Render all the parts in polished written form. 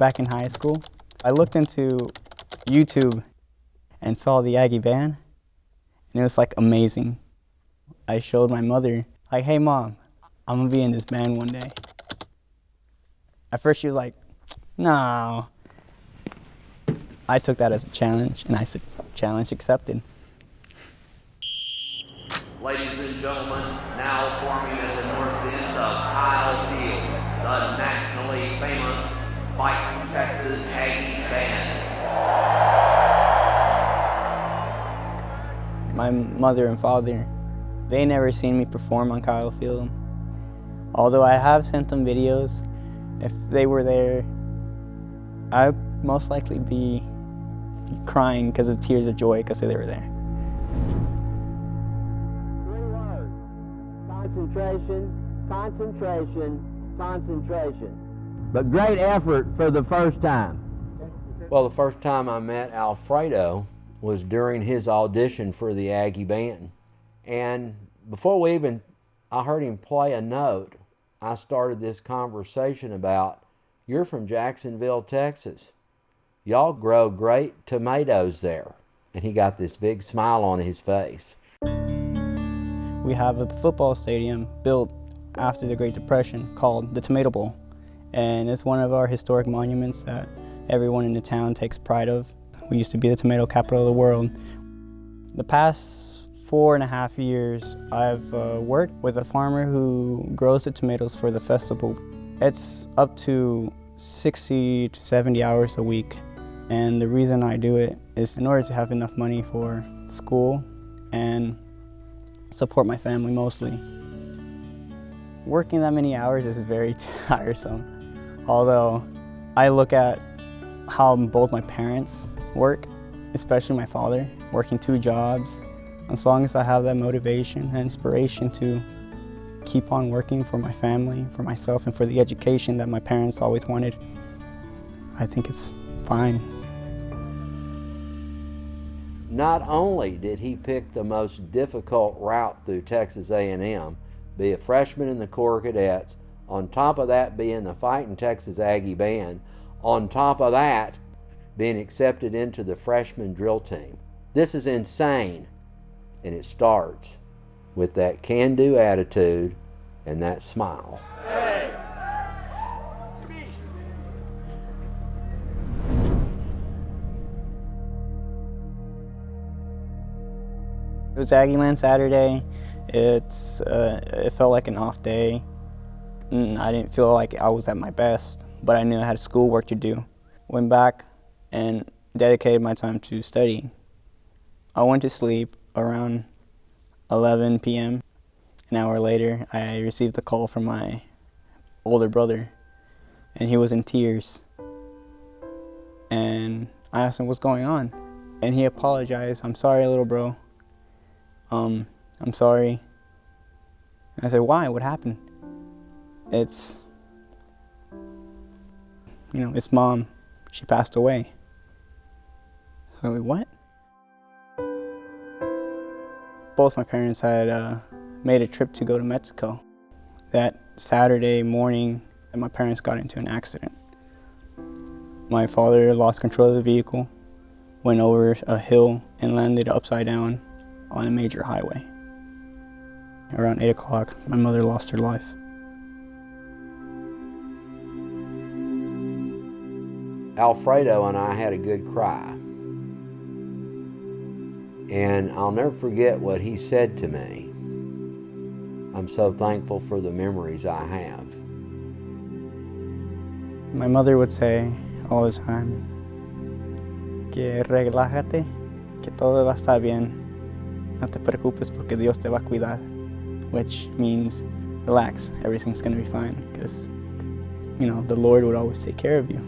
back in high school. I looked into YouTube and saw the Aggie Band, and it was like amazing. I showed my mother, like, hey Mom, I'm gonna be in this band one day. At first she was like, no. I took that as a challenge, and I said, challenge accepted. Ladies and gentlemen, now forming at the north end of Kyle Field, the nationally famous Fightin Texas Aggie Band. My mother and father, they never seen me perform on Kyle Field. Although I have sent them videos, if they were there, I'd most likely be crying because of tears of joy because they were there. 3 words: concentration, concentration, concentration. But great effort for the first time. Well, the first time I met Alfredo was during his audition for the Aggie Band. And before I heard him play a note, I started this conversation about, you're from Jacksonville, Texas. Y'all grow great tomatoes there. And he got this big smile on his face. We have a football stadium built after the Great Depression called the Tomato Bowl. And it's one of our historic monuments that everyone in the town takes pride of. We used to be the tomato capital of the world. The past 4.5 years, I've worked with a farmer who grows the tomatoes for the festival. It's up to 60 to 70 hours a week. And the reason I do it is in order to have enough money for school and support my family mostly. Working that many hours is very tiresome. Although I look at how both my parents work, especially my father, working 2 jobs. As long as I have that motivation and inspiration to keep on working for my family, for myself, and for the education that my parents always wanted, I think it's fine. Not only did he pick the most difficult route through Texas A&M, be a freshman in the Corps Cadets, on top of that being the Fightin Texas Aggie Band, on top of that being accepted into the freshman drill team. This is insane, and it starts with that can-do attitude and that smile. It was Aggieland Saturday. It felt like an off day. I didn't feel like I was at my best, but I knew I had schoolwork to do. Went back and dedicated my time to studying. I went to sleep around 11 p.m. An hour later, I received a call from my older brother, and he was in tears. And I asked him, what's going on? And he apologized. I'm sorry, little bro. I'm sorry. I said, why? What happened? It's Mom. She passed away. So, what? Both my parents had made a trip to go to Mexico. That Saturday morning, my parents got into an accident. My father lost control of the vehicle, went over a hill, and landed upside down on a major highway. Around 8 o'clock, my mother lost her life. Alfredo and I had a good cry. And I'll never forget what he said to me. I'm so thankful for the memories I have. My mother would say all the time, que relájate, que todo va a estar bien. No te preocupes porque Dios te va a cuidar. Which means, relax, everything's gonna be fine, because, the Lord would always take care of you.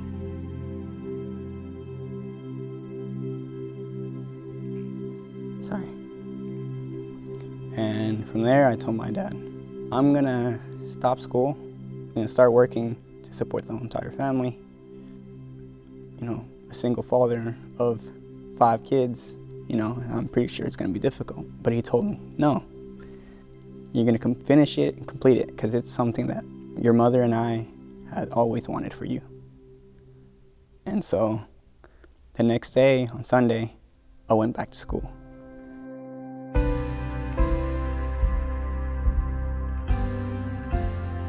Sorry. And from there, I told my dad, I'm gonna stop school and start working to support the entire family. A single father of 5 kids, I'm pretty sure it's gonna be difficult. But he told me, no, you're gonna finish it and complete it, because it's something that your mother and I had always wanted for you. And so the next day, on Sunday, I went back to school.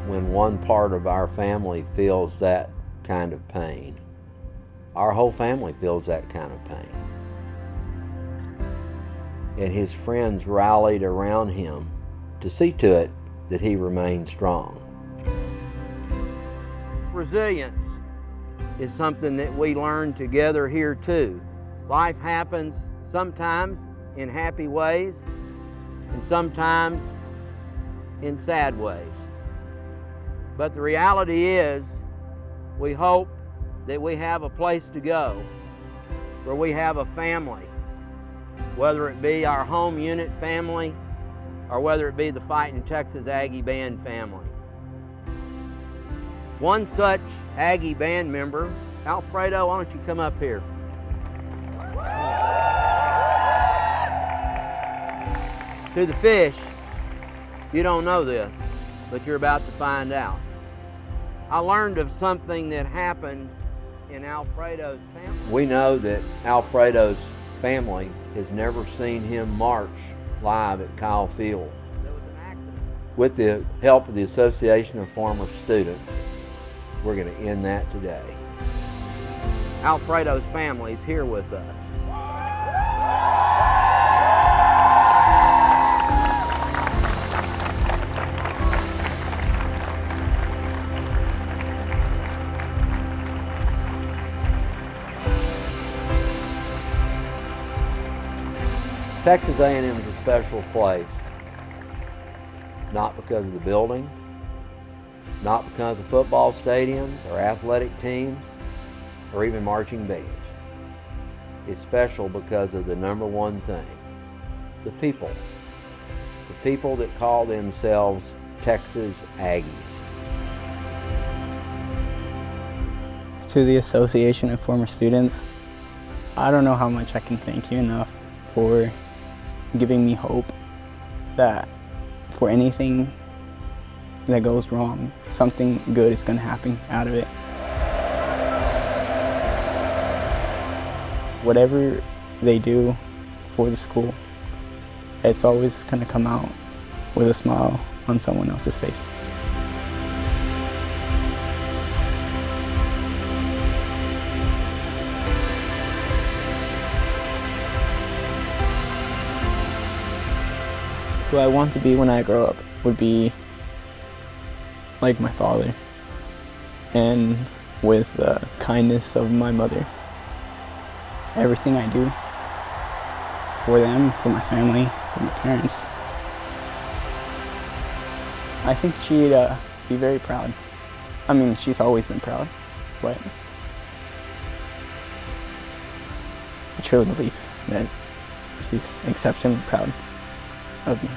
When one part of our family feels that kind of pain, our whole family feels that kind of pain. And his friends rallied around him to see to it that he remained strong. Resilience is something that we learn together here too. Life happens sometimes in happy ways and sometimes in sad ways. But the reality is, we hope that we have a place to go where we have a family, whether it be our home unit family or whether it be the Fightin Texas Aggie Band family. One such Aggie Band member, Alfredo, why don't you come up here? To the fish, you don't know this, but you're about to find out. I learned of something that happened in Alfredo's family. We know that Alfredo's family has never seen him march live at Kyle Field. There was an accident. With the help of the Association of Former Students, we're going to end that today. Alfredo's family is here with us. Texas A&M is a special place, not because of the buildings, not because of football stadiums or athletic teams or even marching bands. It's special because of the number one thing, the people. The people that call themselves Texas Aggies. To the Association of Former Students, I don't know how much I can thank you enough for giving me hope that for anything that goes wrong, something good is going to happen out of it. Whatever they do for the school, it's always going to come out with a smile on someone else's face. Who I want to be when I grow up would be like my father, and with the kindness of my mother. Everything I do is for them, for my family, for my parents. I think she'd be very proud. I mean, she's always been proud, but I truly believe that she's exceptionally proud of me.